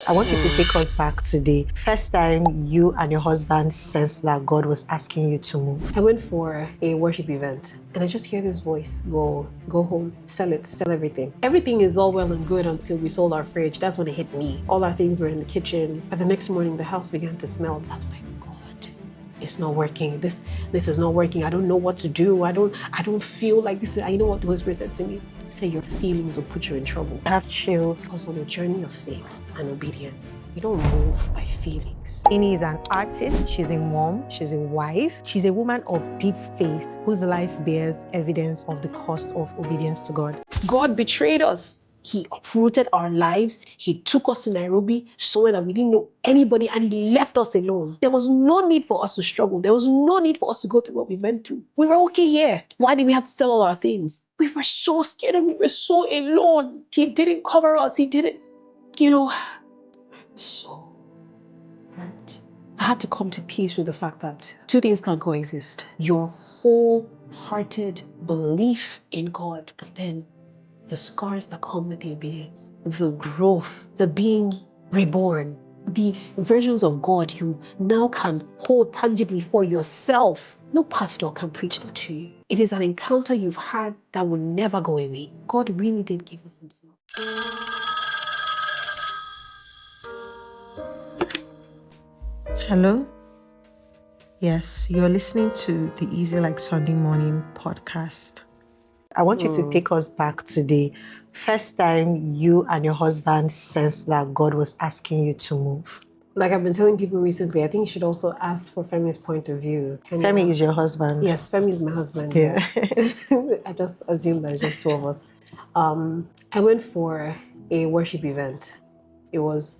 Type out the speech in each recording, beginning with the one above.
I want you to take us back to the first time you and your husband sensed that God was asking you to move. I went for a worship event and I just hear this voice, go home, sell it, sell everything. Everything is all well and good until we sold our fridge. That's when it hit me. All our things were in the kitchen. And the next morning, the house began to smell. I was like, God, it's not working. This is not working. I don't know what to do. I don't feel like this is, you know what the Holy Spirit said to me? Say your feelings will put you in trouble. I have chills. Because on a journey of faith and obedience, you don't move by feelings. Ini is an artist, she's a mom, she's a wife, she's a woman of deep faith whose life bears evidence of the cost of obedience to God. God betrayed us. He uprooted our lives. He took us to Nairobi, somewhere that we didn't know anybody, and he left us alone. There was no need for us to struggle. There was no need for us to go through what we went through. We were okay here. Why did we have to sell all our things? We were so scared and we were so alone. He didn't cover us. He didn't, so hurt. I had to come to peace with the fact that two things can coexist. Your wholehearted belief in God, and then the scars that come with the obedience, the growth, the being reborn, the versions of God you now can hold tangibly for yourself. No pastor can preach that to you. It is an encounter you've had that will never go away. God really did give us himself. Hello? Yes, you're listening to the Easy Like Sunday Morning podcast. I want you to take us back to the first time you and your husband sensed that God was asking you to move. Like I've been telling people recently, I think you should also ask for Femi's point of view. Femi is your husband? Yes, Femi is my husband. Yeah. Yes. I just assumed that it's just two of us. I went for a worship event. It was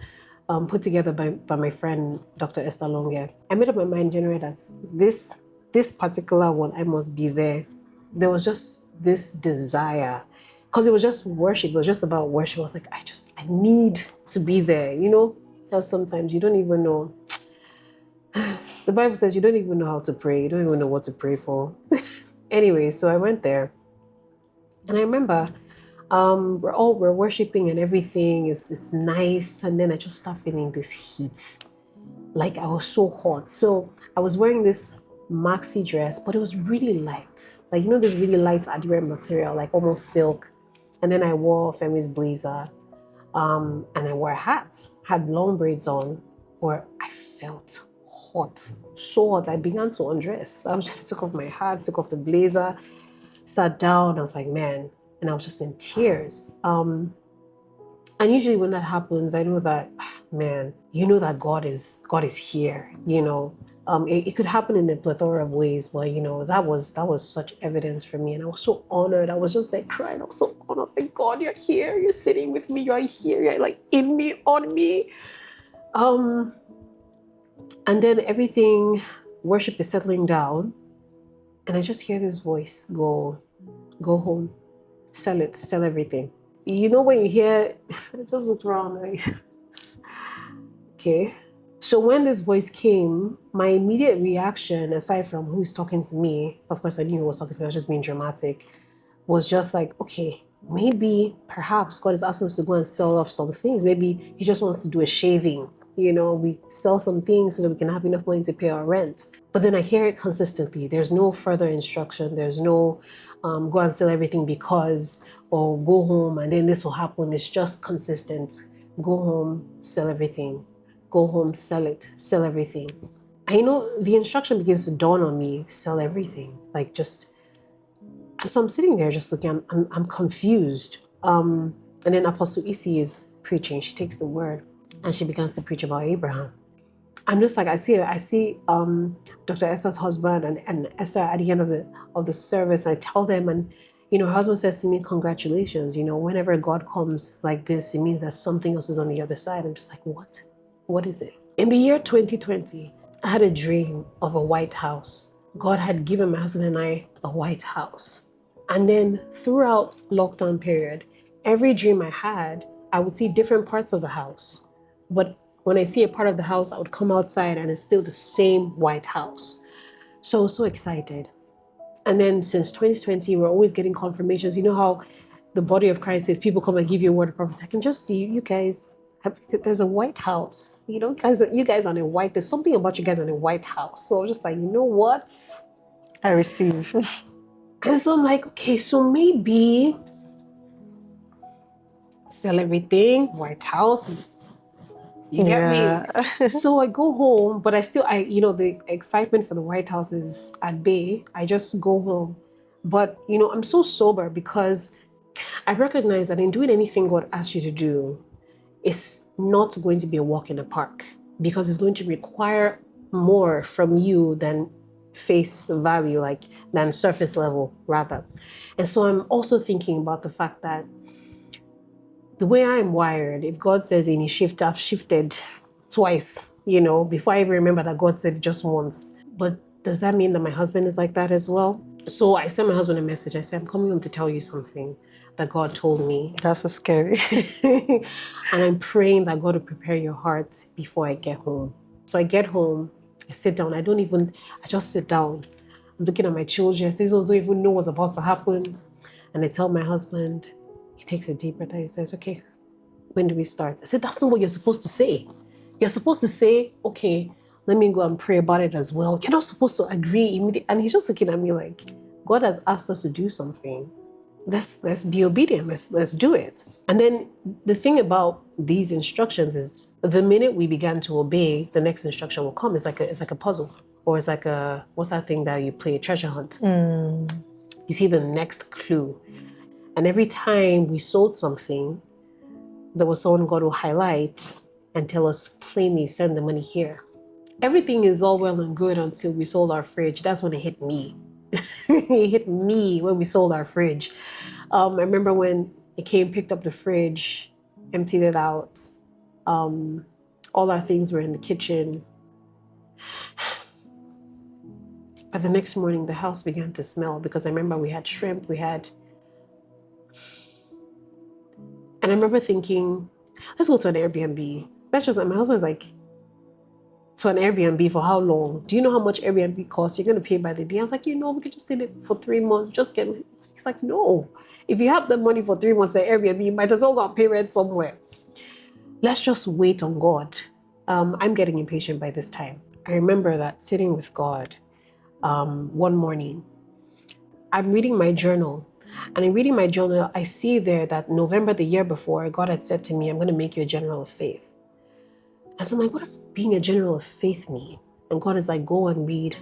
put together by my friend, Dr. Esther Longe. I made up my mind generally that this particular one, I must be there. There was just this desire, because it was just worship. It was just about worship. I was like, I need to be there. Sometimes you don't even know. The Bible says you don't even know how to pray. You don't even know what to pray for. Anyway, so I went there. And I remember we're worshiping and everything is nice. And then I just start feeling this heat. Like I was so hot. So I was wearing this maxi dress, but it was really light. Like, this really light adire material, like almost silk. And then I wore Femi's blazer. And I wore a hat, had long braids on, where I felt hot, so hot. I began to undress. I took off my hat, took off the blazer, sat down. I was like, man, and I was just in tears. And usually when that happens, I know that, man, that God is here. It could happen in a plethora of ways, but that was such evidence for me, and I was so honored. I was just like crying. I was so honored. I was like, God, you're here. You're sitting with me. You're here. You're like in me, on me. And then worship is settling down, and I just hear this voice, go home, sell it, sell everything. When you hear, I just looked around. Okay. So when this voice came, my immediate reaction, aside from who's talking to me, of course I knew who was talking to me, I was just being dramatic, was just like, okay, perhaps God is asking us to go and sell off some things. Maybe he just wants to do a shaving. We sell some things so that we can have enough money to pay our rent. But then I hear it consistently. There's no further instruction. There's no go and sell everything because, or go home and then this will happen. It's just consistent. Go home, sell everything. Go home, sell it, sell everything. And the instruction begins to dawn on me, sell everything. So I'm sitting there just looking, I'm confused. And then Apostle Isi is preaching. She takes the word and she begins to preach about Abraham. I'm just like, I see Dr. Esther's husband and Esther at the end of the service. I tell them, and her husband says to me, congratulations. Whenever God comes like this, it means that something else is on the other side. I'm just like, what? What is it? In the year 2020, I had a dream of a white house. God had given my husband and I a white house. And then throughout lockdown period, every dream I had, I would see different parts of the house. But when I see a part of the house, I would come outside and it's still the same white house. So I was so excited. And then since 2020, we're always getting confirmations. You know how the body of Christ says people come and give you a word of prophecy. I can just see you guys There's a White House. You know, you guys are in White. There's something about you guys in the White House. So I'm just like, you know what? I receive. And so I'm like, okay, so maybe sell everything, White House. You get me? So I go home, but the excitement for the White House is at bay. I just go home. But, I'm so sober because I recognize that in doing anything God asks you to do, it's not going to be a walk in the park because it's going to require more from you than face value, than surface level, rather. And so I'm also thinking about the fact that the way I'm wired, if God says in his shift, I've shifted twice, before I even remember that God said just once. But does that mean that my husband is like that as well? So I sent my husband a message. I said, I'm coming home to tell you something that God told me. That's so scary. And I'm praying that God will prepare your heart before I get home. So I get home, I sit down. I just sit down. I'm looking at my children. I say, don't even know what's about to happen. And I tell my husband, he takes a deep breath and he says, okay, when do we start? I said, that's not what you're supposed to say. You're supposed to say, okay, let me go and pray about it as well. You're not supposed to agree immediately. And he's just looking at me like, God has asked us to do something. Let's be obedient. Let's do it. And then the thing about these instructions is the minute we began to obey, the next instruction will come. It's like a puzzle, or it's like what's that thing that you play, treasure hunt? You see the next clue. And every time we sold something, there was someone God will highlight and tell us plainly, send the money here. Everything is all well and good until we sold our fridge. That's when it hit me. It hit me when we sold our fridge. I remember when it came, picked up the fridge, emptied it out. All our things were in the kitchen. But the next morning, the house began to smell because I remember we had shrimp, and I remember thinking, let's go to an Airbnb. My husband was like, to an Airbnb for how long? Do you know how much Airbnb costs? You're going to pay by the day. I was like, we could just stay there for 3 months. He's like, no. If you have the money for 3 months at Airbnb, you might as well go and pay rent somewhere. Let's just wait on God. I'm getting impatient by this time. I remember that sitting with God one morning, I'm reading my journal. And in reading my journal, I see there that November the year before, God had said to me, I'm going to make you a general of faith. And so I'm like, what does being a general of faith mean? And God is like, go and read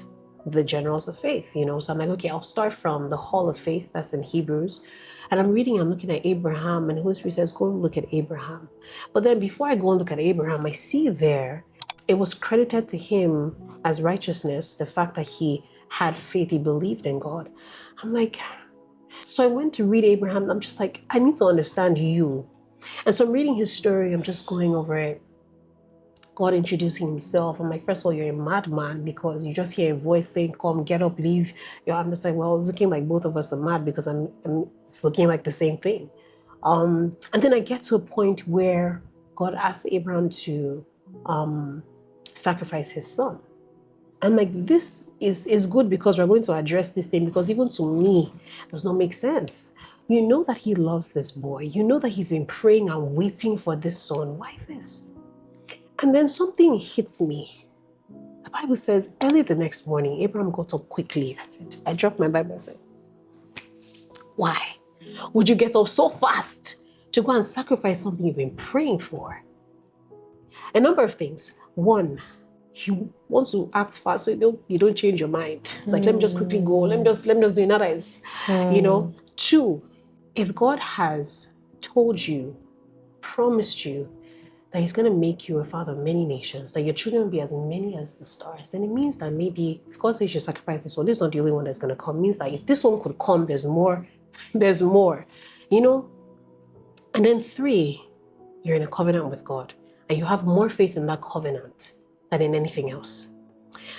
the generals of faith, So I'm like, okay, I'll start from the hall of faith, that's in Hebrews. And I'm looking at Abraham, and the Holy Spirit says, go and look at Abraham. But then before I go and look at Abraham, I see there, it was credited to him as righteousness, the fact that he had faith, he believed in God. I'm like, so I went to read Abraham, and I'm just like, I need to understand you. And so I'm reading his story, I'm just going over it. God introducing himself. I'm like, first of all, you're a madman because you just hear a voice saying, come, get up, leave. I'm just like, well, it's looking like both of us are mad because it's looking like the same thing. And then I get to a point where God asks Abraham to sacrifice his son. I'm like, this is good because we're going to address this thing because even to me, it does not make sense. You know that he loves this boy. You know that he's been praying and waiting for this son. Why this? And then something hits me. The Bible says, early the next morning, Abraham got up quickly. I dropped my Bible and said, why would you get up so fast to go and sacrifice something you've been praying for? A number of things. One, you want to act fast so you don't change your mind. Like, let me just quickly go. Let me just do another. Two, if God has told you, promised you, that he's going to make you a father of many nations, that your children will be as many as the stars, then it means that maybe if God says you should sacrifice this one, this is not the only one that's going to come. It means that if this one could come, there's more, And then three, you're in a covenant with God, and you have more faith in that covenant than in anything else.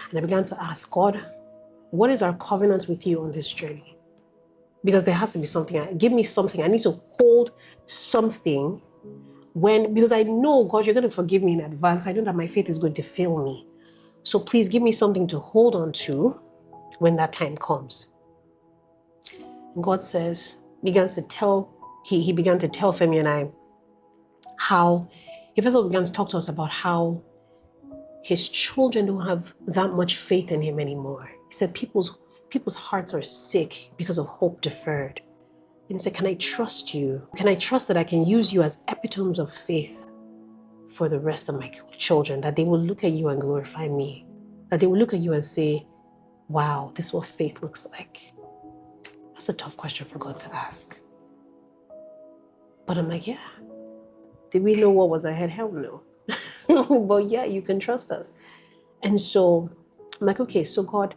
And I began to ask God, what is our covenant with you on this journey? Because there has to be something. Give me something. I need to hold something because I know, God, you're going to forgive me in advance. I know that my faith is going to fail me. So please give me something to hold on to when that time comes. And God he began to tell Femi and I how he first of all began to talk to us about how his children don't have that much faith in him anymore. He said people's hearts are sick because of hope deferred. And he said, can I trust you? Can I trust that I can use you as epitomes of faith for the rest of my children? That they will look at you and glorify me. That they will look at you and say, wow, this is what faith looks like. That's a tough question for God to ask. But I'm like, yeah. Did we know what was ahead? Hell no. But yeah, you can trust us. And so I'm like, okay, so God,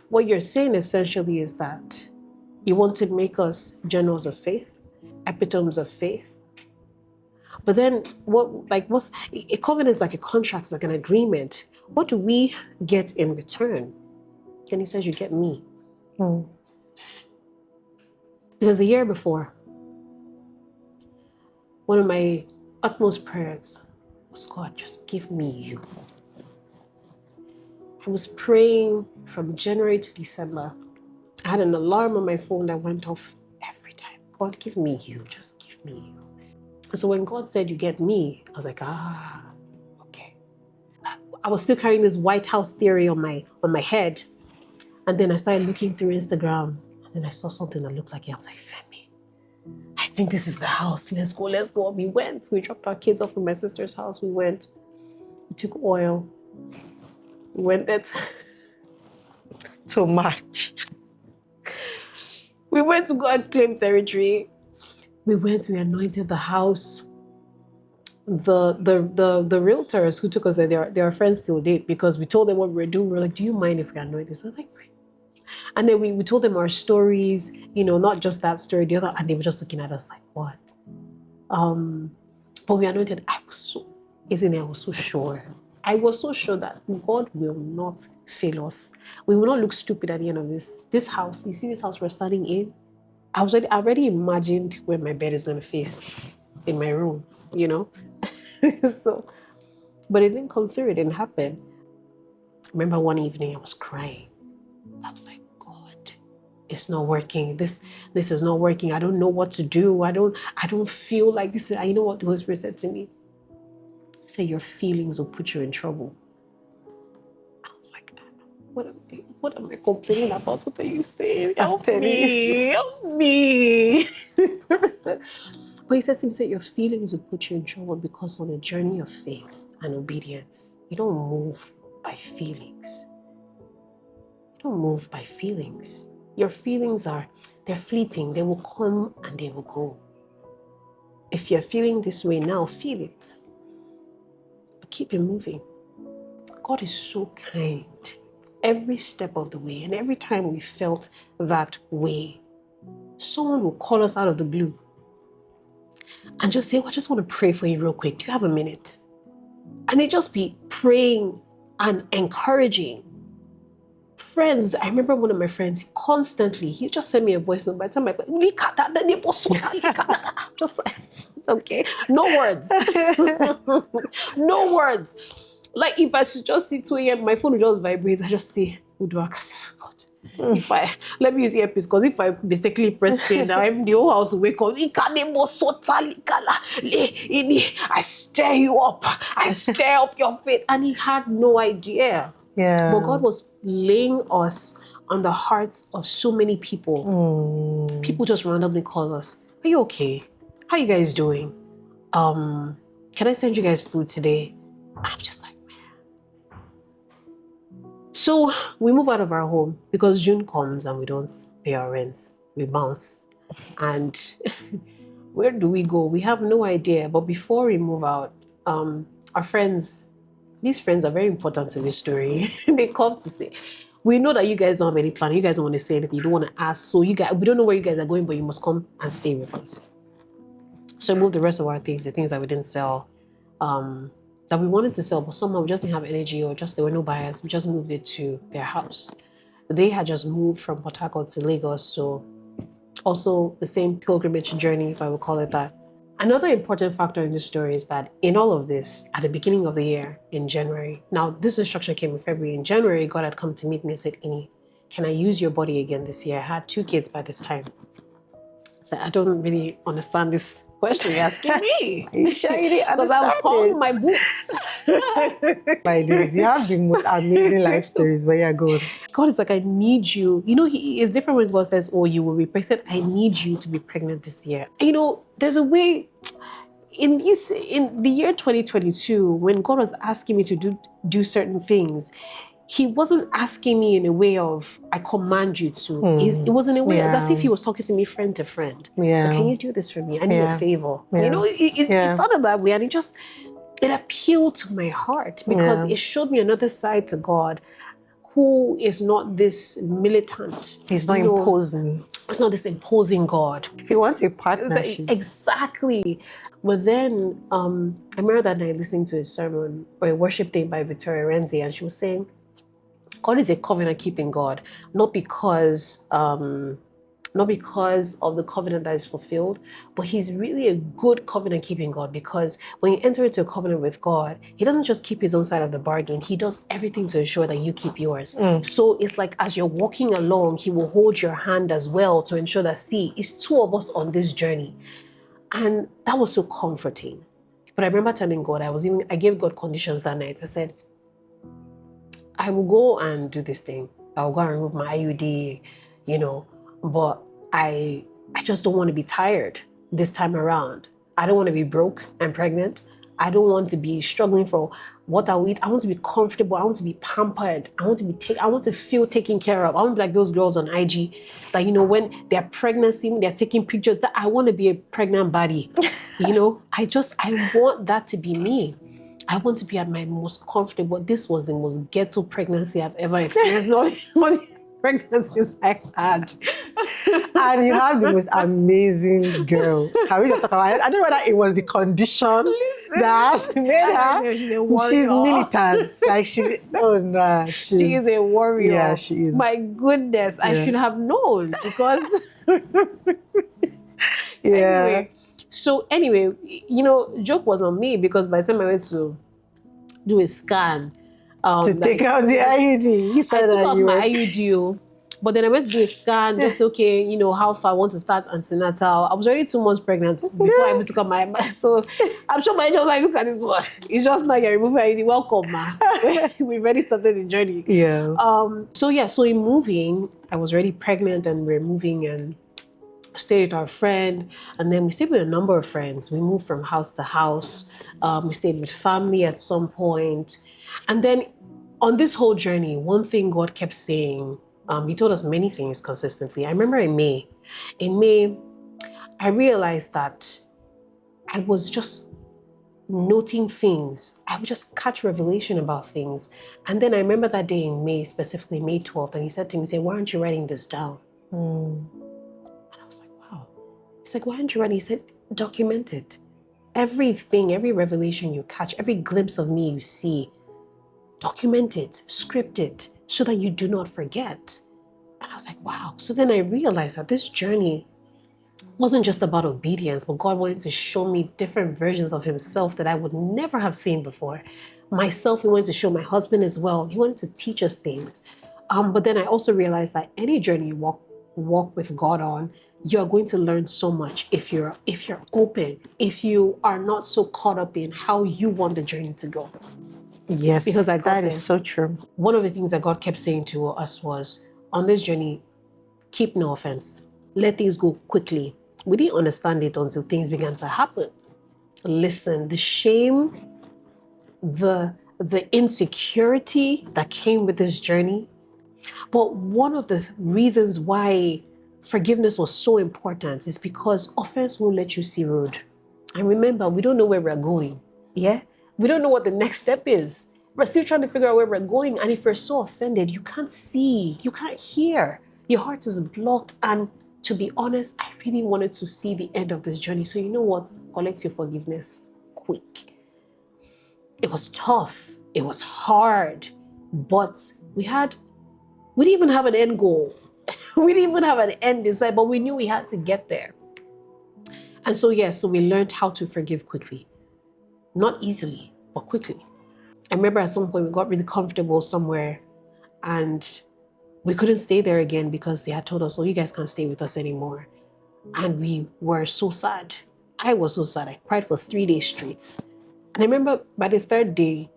what you're saying essentially is that you want to make us generals of faith, epitomes of faith. But then what's a covenant is like a contract, it's like an agreement. What do we get in return? And he says, you get me. Because the year before, one of my utmost prayers was, God, just give me you. I was praying from January to December. I had an alarm on my phone that went off every time. God, give me you. Just give me you. And so when God said, you get me, I was like, okay. I was still carrying this White House theory on my head. And then I started looking through Instagram. And then I saw something that looked like it. I was like, Femi, I think this is the house. Let's go. We went. We dropped our kids off at my sister's house. We went. We took oil. We went there Too much. We went to go and claim territory. We anointed the house. The realtors who took us there, they are friends till date because we told them what we were doing. We were like, do you mind if we anoint this? We're like, great. And then we told them our stories, not just that story, the other, and they were just looking at us like, what? But we anointed. I was so sure. I was so sure that God will not fail us. We will not look stupid at the end of this house. You see this house we're standing in? I already imagined where my bed is going to face in my room, So, but it didn't come through. It didn't happen. I remember one evening I was crying. I was like, God, it's not working. This is not working. I don't know what to do. I don't feel like this is, you know what the Holy Spirit said to me? He said, your feelings will put you in trouble. I was like, what am I complaining about? What are you saying? Help me. But he said to me, your feelings will put you in trouble because on a journey of faith and obedience, you don't move by feelings. You don't move by feelings. Your feelings they're fleeting. They will come and they will go. If you're feeling this way now, feel it. But keep it moving. God is so kind every step of the way. And every time we felt that way, someone will call us out of the blue and just say, I just want to pray for you real quick. Do you have a minute? And they just be praying and encouraging. Friends, I remember one of my friends, constantly, he just sent me a voice note. By the time just like, okay, no words. No words. Like if I should just see 2 a.m., my phone would just vibrate. I just say, God, let me use earpiece because if I mistakenly press play now, the whole house will wake up. I stir you up. I stir up your faith. And he had no idea. Yeah. But God was laying us on the hearts of so many people. People just randomly call us, are you okay? How you guys doing? Can I send you guys food today? I'm just like, man. So we move out of our home because June comes and we don't pay our rents. We bounce. And where do we go? We have no idea. But before we move out, our friends, these friends are very important in this story. They come to say, we know that you guys don't have any plan. You guys don't want to say anything. You don't want to ask. So we don't know where you guys are going, but you must come and stay with us. So we moved the rest of our things, the things that we didn't sell, that we wanted to sell, but somehow we just didn't have energy or just there were no buyers. We just moved it to their house. They had just moved from Port Harcourt to Lagos. So also the same pilgrimage journey, if I would call it that. Another important factor in this story is that in all of this, at the beginning of the year, in January, now this instruction came in February. In January, God had come to meet me and said, Ini, can I use your body again this year? I had 2 kids by this time. So I don't really understand this. question you're asking me. Are you sure you didn't Because understand I've hung it? my boots. By this, you have the most amazing life stories, but yeah, go on. God is like, I need you. You know, it's different when God says, oh, you will be pregnant. I need you to be pregnant this year. You know, there's a way in the year 2022, when God was asking me to do certain things, he wasn't asking me in a way of, I command you to. It was in a way, it's as if he was talking to me friend to friend. Yeah. Like, can you do this for me? I need a favor. Yeah. You know, it sounded that way. And it appealed to my heart because it showed me another side to God who is not this militant. He's not imposing. It's not this imposing God. He wants a partnership. Exactly. But then I remember that night listening to a sermon or a worship thing by Victoria Renzi, and she was saying, God is a covenant-keeping God, not because of the covenant that is fulfilled, but he's really a good covenant-keeping God, because when you enter into a covenant with God, he doesn't just keep his own side of the bargain. He does everything to ensure that you keep yours. So it's like as you're walking along, he will hold your hand as well to ensure that, see, it's two of us on this journey. And that was so comforting. But I remember telling God, I gave God conditions that night. I said, I will go and do this thing. I'll go and remove my IUD, you know, but I just don't want to be tired this time around. I don't want to be broke and pregnant. I don't want to be struggling for what I will eat. I want to be comfortable. I want to be pampered. I want to feel taken care of. I want to be like those girls on IG that, you know, when they're pregnancy, when they're taking pictures, that I want to be a pregnant body. You know, I want that to be me. I want to be at my most comfortable. This was the most ghetto pregnancy I've ever experienced. Not pregnancies I had. And you have the most amazing girl. Can we just talk about it? I don't know whether it was the condition that made her. She's militant. Like oh no. She is a warrior. Yeah, she is. My goodness, I should have known because. Yeah. Anyway, you know, joke was on me because by the time I went to do a scan, to take out the IUD, you said I took that out my IUD, but then I went to do a scan, just okay, you know, how far I want to start antenatal. I was already 2 months pregnant before I even took out my, so I'm sure my agent was like, look at this one. It's just now you're removing IUD. Welcome, ma. We've already started the journey. Yeah. So in moving, I was already pregnant and we're moving and stayed with our friend, and then we stayed with a number of friends. We moved from house to house. We stayed with family at some point. And then on this whole journey, one thing God kept saying, he told us many things consistently. I remember in May, I realized that I was just noting things. I would just catch revelation about things. And then I remember that day in May, specifically May 12th, and he said to me, why aren't you writing this down? He's like, why aren't you writing? He said, document it. Everything, every revelation you catch, every glimpse of me you see, document it, script it, so that you do not forget. And I was like, wow. So then I realized that this journey wasn't just about obedience, but God wanted to show me different versions of himself that I would never have seen before. Myself, he wanted to show my husband as well. He wanted to teach us things. But then I also realized that any journey you walk with God on, you're going to learn so much if you're open, if you are not so caught up in how you want the journey to go. Yes, because that is so true. One of the things that God kept saying to us was, on this journey, keep no offense. Let things go quickly. We didn't understand it until things began to happen. Listen, the shame, the insecurity that came with this journey. But one of the reasons why forgiveness was so important is because offense won't let you see road. And remember, we don't know where we're going. Yeah? We don't know what the next step is. We're still trying to figure out where we're going. And if you're so offended, you can't see, you can't hear. Your heart is blocked. And to be honest, I really wanted to see the end of this journey. So you know what? Collect your forgiveness quick. It was tough. It was hard. But we didn't even have an end goal. We didn't even have an end in sight, but we knew we had to get there. And so we learned how to forgive quickly. Not easily, but quickly. I remember at some point we got really comfortable somewhere and we couldn't stay there again because they had told us, oh, you guys can't stay with us anymore. And we were so sad. I was so sad. I cried for 3 days straight. And I remember by the third day,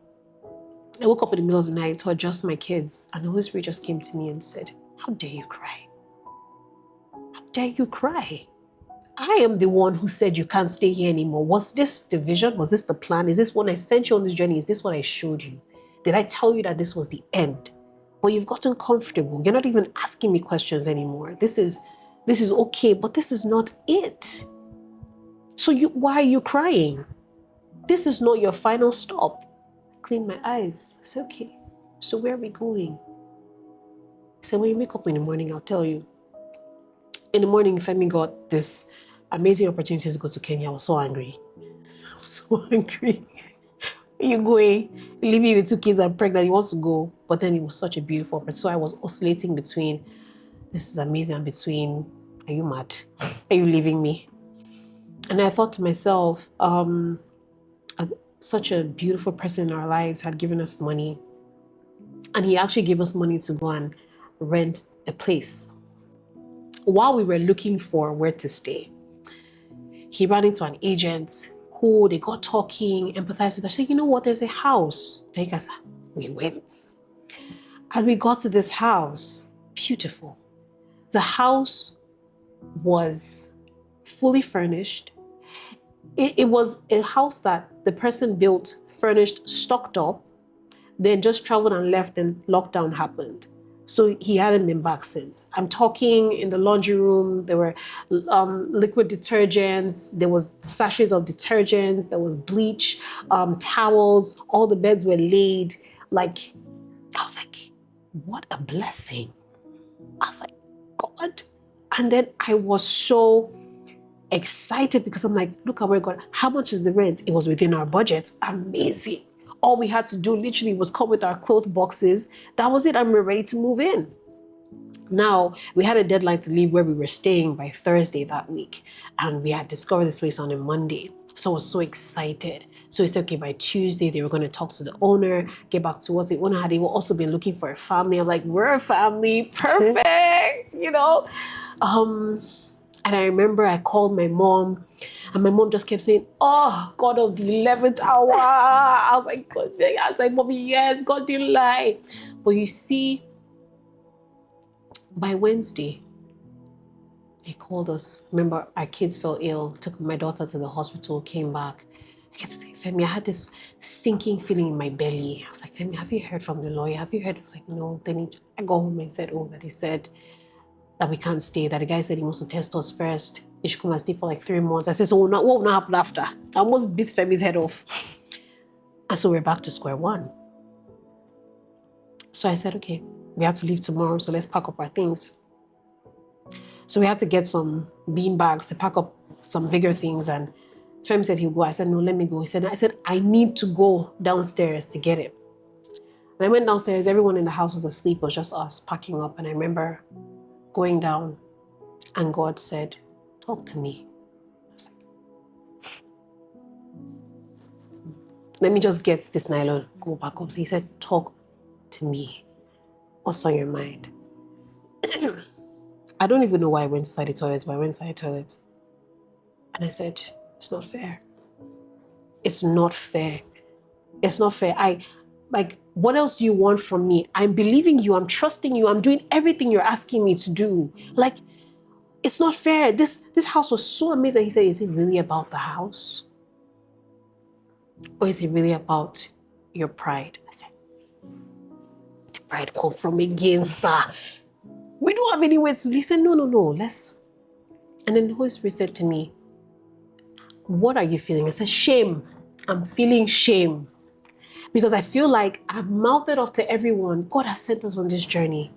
I woke up in the middle of the night to adjust my kids, and the Holy Spirit just came to me and said, how dare you cry? How dare you cry? I am the one who said you can't stay here anymore. Was this the vision? Was this the plan? Is this when I sent you on this journey? Is this what I showed you? Did I tell you that this was the end? But you've gotten comfortable. You're not even asking me questions anymore. This is okay, but this is not it. So why are you crying? This is not your final stop. I cleaned my eyes. I said, okay, so where are we going? He said, when you wake up in the morning, I'll tell you. In the morning, Femi got this amazing opportunity to go to Kenya. I was so angry. I was so angry. You going, leave me with 2 kids, I'm pregnant, he wants to go. But then it was such a beautiful opportunity. So I was oscillating between, this is amazing, and between, are you mad? Are you leaving me? And I thought to myself, such a beautiful person in our lives had given us money. And he actually gave us money to go and rent a place. While we were looking for where to stay, he ran into an agent who they got talking, empathized with us. Said, you know what, there's a house. We went. And we got to this house. Beautiful. The house was fully furnished. It was a house that the person built, furnished, stocked up, then just traveled and left, and lockdown happened. So he hadn't been back since. I'm talking in the laundry room, there were liquid detergents, there was sachets of detergents, there was bleach, towels, all the beds were laid. Like, I was like, what a blessing. I was like, God. And then I was so excited because I'm like, look at where God, how much is the rent? It was within our budget. Amazing. All we had to do literally was come with our clothes boxes. That was it, and we're ready to move in. Now, we had a deadline to leave where we were staying by Thursday that week, and we had discovered this place on a Monday. So I was so excited. So we said, okay, by Tuesday, they were going to talk to the owner, get back to us. The owner had also been looking for a family. I'm like, we're a family, perfect, you know? And I remember I called my mom, and my mom just kept saying, oh, God of the 11th hour. I was like, God, I was like, Mommy, yes, God didn't lie. But you see, by Wednesday, they called us. Remember, our kids fell ill, took my daughter to the hospital, came back. I kept saying, Femi, I had this sinking feeling in my belly. I was like, Femi, have you heard from the lawyer? Have you heard? It's like, no. Then I got home and said, that he said that we can't stay, that the guy said he wants to test us first. He should come and stay for like 3 months. I said, so what will not happen after? I almost beat Femi's head off. And so we're back to square one. So I said, okay, we have to leave tomorrow, so let's pack up our things. So we had to get some bean bags to pack up some bigger things, and Fem said he'll go. I said, no, let me go. I said, I need to go downstairs to get it. And I went downstairs, everyone in the house was asleep, it was just us packing up. And I remember going down, and God said, talk to me. I was like, let me just get this nylon, go back up. So he said, talk to me. What's on your mind? I don't even know why I went inside the toilet, but I went inside the toilet. And I said, it's not fair. It's not fair. It's not fair. What else do you want from me? I'm believing you. I'm trusting you. I'm doing everything you're asking me to do. Like, it's not fair. This house was so amazing. He said, is it really about the house? Or is it really about your pride? I said, the pride come from again, sir. We don't have any way to listen. No, let's. And then the Holy Spirit said to me, what are you feeling? I said, shame. I'm feeling shame. Because I feel like I've mouthed off to everyone. God has sent us on this journey.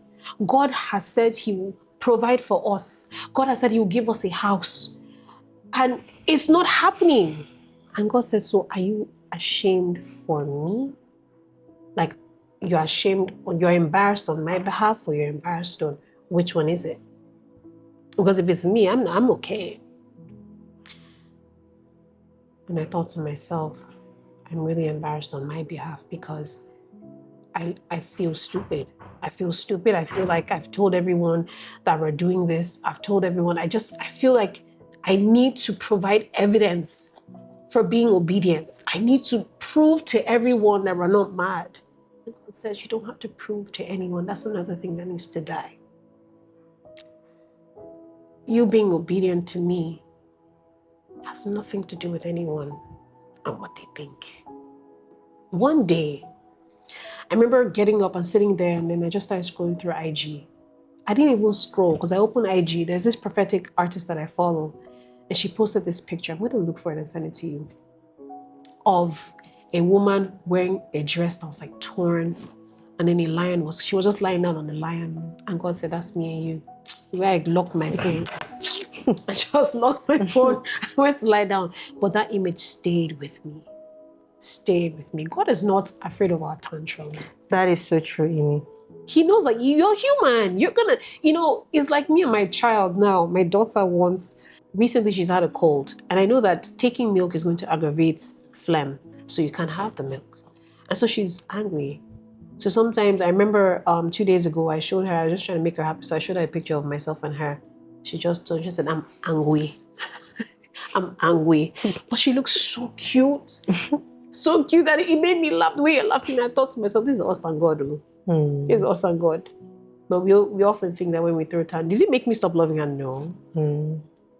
God has said he will provide for us. God has said he will give us a house. And it's not happening. And God says, so are you ashamed for me? Like, you're ashamed, or you're embarrassed on my behalf, or you're embarrassed on which one is it? Because if it's me, I'm okay. And I thought to myself, I'm really embarrassed on my behalf because I feel stupid. I feel stupid. I feel like I've told everyone that we're doing this. I've told everyone. I feel like I need to provide evidence for being obedient. I need to prove to everyone that we're not mad. And God says, you don't have to prove to anyone. That's another thing that needs to die. You being obedient to me has nothing to do with anyone and what they think. One day, I remember getting up and sitting there, and then I just started scrolling through IG. I didn't even scroll because I opened IG. There's this prophetic artist that I follow, and she posted this picture. I'm going to look for it and send it to you, of a woman wearing a dress that was like torn, and then she was just lying down on the lion, and God said, that's me and you. Where I locked my phone. I just locked my phone. I went to lie down. But that image stayed with me. Stayed with me. God is not afraid of our tantrums. That is so true, Ini. He knows that you're human. You're gonna, it's like me and my child now. My daughter recently she's had a cold. And I know that taking milk is going to aggravate phlegm. So you can't have the milk. And so she's angry. So sometimes I remember 2 days ago, I was just trying to make her happy. So I showed her a picture of myself and her. She said, I'm angry. I'm angry. But she looks so cute. So cute that it made me laugh the way you're laughing. I thought to myself, this is us and God. This is us and God. But we often think that when we throw it out, did it make me stop loving her? No.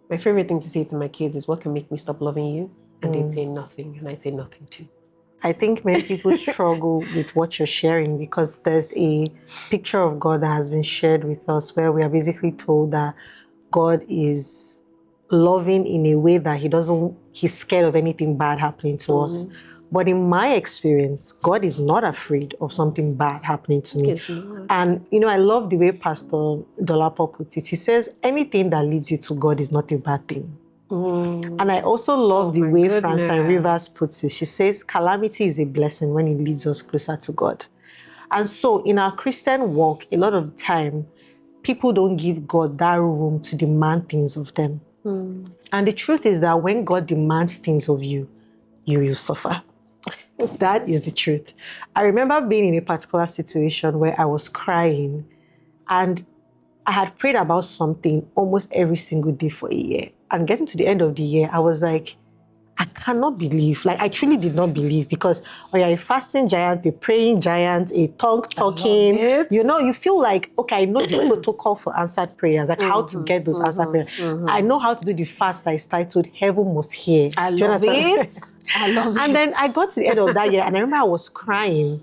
My favorite thing to say to my kids is, what can make me stop loving you? And they'd say nothing. And I'd say nothing too. I think many people struggle with what you're sharing because there's a picture of God that has been shared with us where we are basically told that God is loving in a way that he's scared of anything bad happening to us. But in my experience, God is not afraid of something bad happening to me. And, I love the way Pastor Dolapo puts it. He says, anything that leads you to God is not a bad thing. And I also love the way Francine Rivers puts it. She says, calamity is a blessing when it leads us closer to God. And so in our Christian walk, a lot of the time, people don't give God that room to demand things of them. And the truth is that when God demands things of you, you will suffer. That is the truth. I remember being in a particular situation where I was crying and I had prayed about something almost every single day for a year. And getting to the end of the year, I was like, I cannot believe, I truly did not believe, because when you're a fasting giant, a praying giant, a tongue talking, you feel like, okay, I know the protocol for answered prayers, like how to get those answered prayers. I know how to do the fast that is titled Heaven Must Hear. I love it. And then I got to the end of that year and I remember I was crying.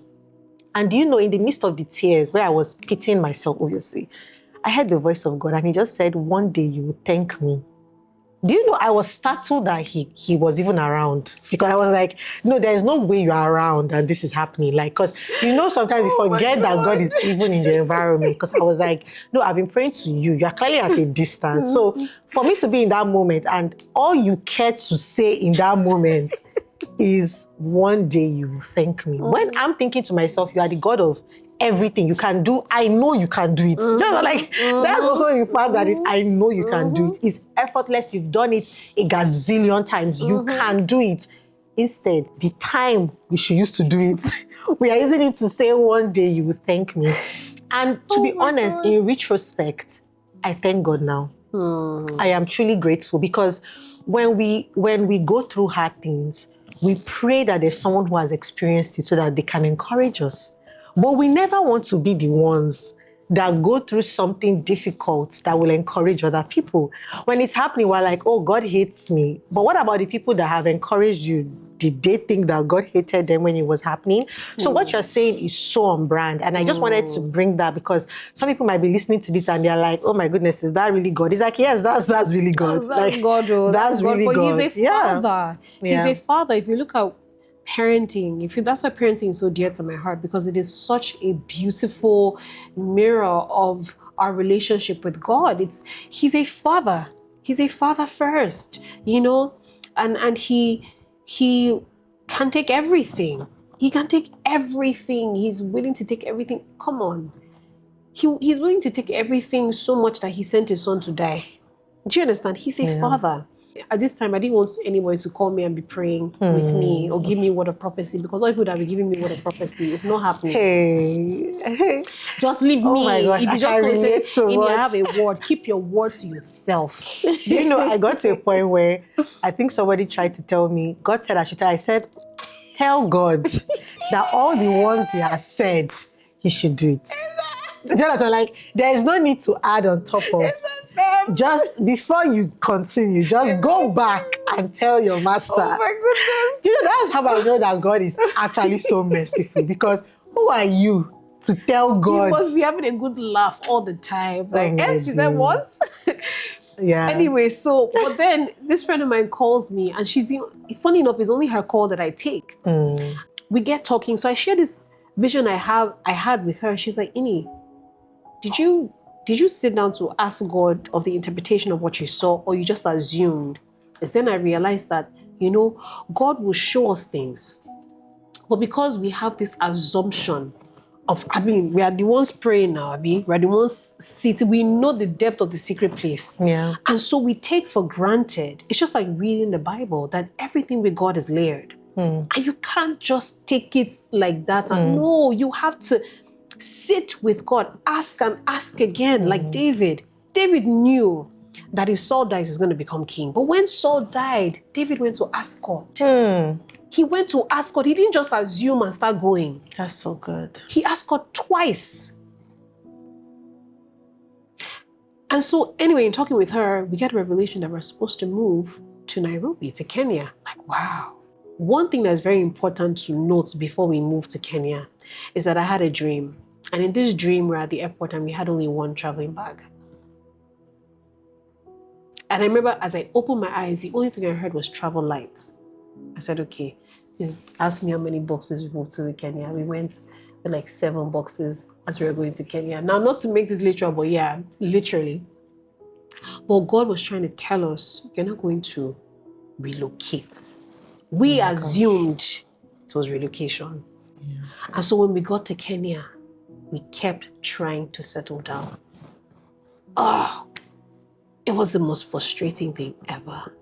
And in the midst of the tears, where I was pitying myself, obviously, I heard the voice of God and he just said, one day you will thank me. Do you know, I was startled that he was even around, because I was like, no, there's no way you're around and this is happening. Because, sometimes you forget that God is even in the environment, because I was like, no, I've been praying to you. You're clearly at a distance. So for me to be in that moment and all you care to say in that moment is one day you will thank me. When I'm thinking to myself, you are the God of everything you can do, I know you can do it. That's also the part that is, I know you can do it. It's effortless. You've done it a gazillion times. You can do it. Instead, the time we should use to do it, we are using it to say one day you will thank me. And to be honest, in retrospect, I thank God now. I am truly grateful, because when we go through hard things, we pray that there's someone who has experienced it so that they can encourage us. But we never want to be the ones that go through something difficult that will encourage other people. When it's happening, we're like, oh, God hates me. But what about the people that have encouraged you? Did they think that God hated them when it was happening? So what you're saying is so on brand. And I just wanted to bring that, because some people might be listening to this and they're like, oh my goodness, is that really God? It's like, yes, that's really God. That's God. That's really God. He's a father. He's a father. If you look at parenting, that's why parenting is so dear to my heart, because it is such a beautiful mirror of our relationship with God. He's a father. He's a father first, and he can take everything. He can take everything. He's willing to take everything. Come on. He's willing to take everything so much that he sent his son to die. Do you understand? He's a father. At this time, I didn't want anybody to call me and be praying with me or give me word of prophecy, because all people that be giving me word of prophecy, it's not happening. Hey. Just leave Oh me. my gosh, If I you just can don't say, relate so Ini, I much. have a word, keep your word to yourself. Do you know, I got to a point where I think somebody tried to tell me, God said I should tell. I said, tell God that all the ones he has said, he should do it. Just like, there is no need to add on top of. Just before you continue, just go back and tell your master. Oh my goodness. You know, that's how I know that God is actually so merciful, because who are you to tell God? You must be having a good laugh all the time. Like, my she said, days. what? Yeah. Anyway, so, but then this friend of mine calls me, and funny enough, it's only her call that I take. We get talking. So I share this vision I had with her. She's like, Ini, did you sit down to ask God of the interpretation of what you saw, or you just assumed? And then I realized that, God will show us things. But because we have this assumption of, we are the ones praying now, we are the ones sitting, we know the depth of the secret place. Yeah. And so we take for granted, it's just like reading the Bible, that everything with God is layered. And you can't just take it like that. And no, you have to sit with God, ask and ask again, like David. David knew that if Saul dies, he's going to become king. But when Saul died, David went to ask God. He went to ask God. He didn't just assume and start going. That's so good. He asked God twice. And so anyway, in talking with her, we get a revelation that we're supposed to move to Nairobi, to Kenya. Like, wow. One thing that's very important to note before we move to Kenya is that I had a dream. And in this dream, we're at the airport and we had only one traveling bag. And I remember as I opened my eyes, the only thing I heard was travel lights. I said, okay, ask me how many boxes we moved to Kenya. We went with like 7 boxes as we were going to Kenya. Now, not to make this literal, but yeah, literally. But God was trying to tell us, you're not going to relocate. We assumed it was relocation. Yeah. And so when we got to Kenya, we kept trying to settle down. It was the most frustrating thing ever.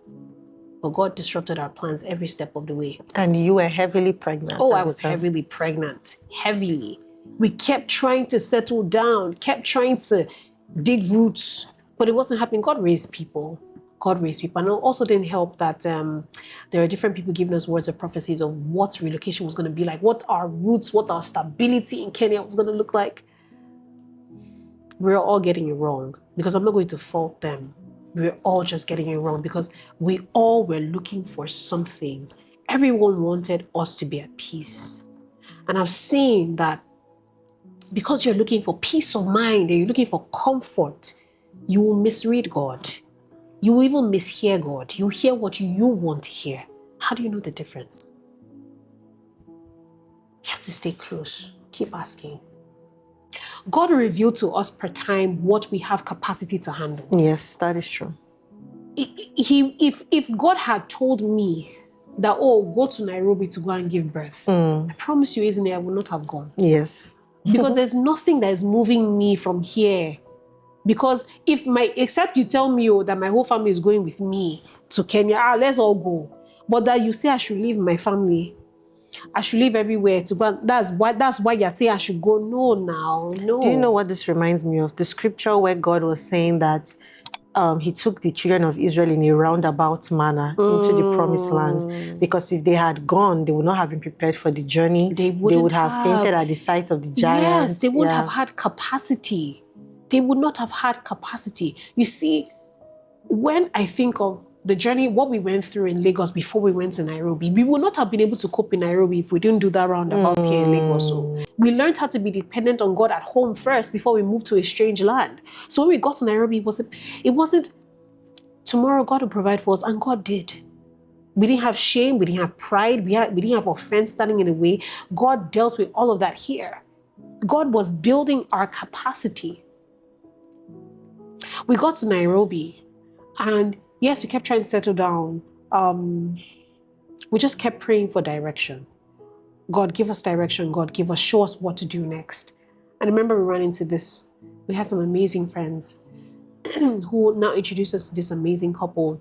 But God disrupted our plans every step of the way. And you were heavily pregnant. Oh, I was heavily pregnant. Heavily. We kept trying to settle down, kept trying to dig roots, but it wasn't happening. God raised people. And it also didn't help that there are different people giving us words of prophecies of what relocation was going to be like, what our roots, what our stability in Kenya was going to look like. We're all getting it wrong, because I'm not going to fault them. We're all just getting it wrong because we all were looking for something. Everyone wanted us to be at peace. And I've seen that because you're looking for peace of mind and you're looking for comfort, you will misread God. You will even mishear God. You hear what you want to hear. How do you know the difference? You have to stay close. Keep asking. God will reveal to us per time what we have capacity to handle. Yes, that is true. If God had told me that, go to Nairobi to go and give birth, I promise you, Ezinne, I would not have gone. Yes. Because there's nothing that is moving me from here. Because except you tell me that my whole family is going with me to Kenya, let's all go. But that you say I should leave my family, I should leave everywhere to go. That's why you say I should go. No. Do you know what this reminds me of? The scripture where God was saying that he took the children of Israel in a roundabout manner into the promised land. Because if they had gone, they would not have been prepared for the journey. They would have fainted at the sight of the giants. Yes, they wouldn't have had capacity. They would not have had capacity. You see, when I think of the journey, what we went through in Lagos before we went to Nairobi, we would not have been able to cope in Nairobi if we didn't do that roundabout here in Lagos. So we learned how to be dependent on God at home first before we moved to a strange land. So when we got to Nairobi, it wasn't tomorrow God will provide for us, and God did. We didn't have shame, we didn't have pride, we didn't have offense standing in the way. God dealt with all of that here. God was building our capacity. We got to Nairobi, and yes, we kept trying to settle down. We just kept praying for direction. God, give us direction. God, show us what to do next. And I remember we ran into this. We had some amazing friends who now introduced us to this amazing couple.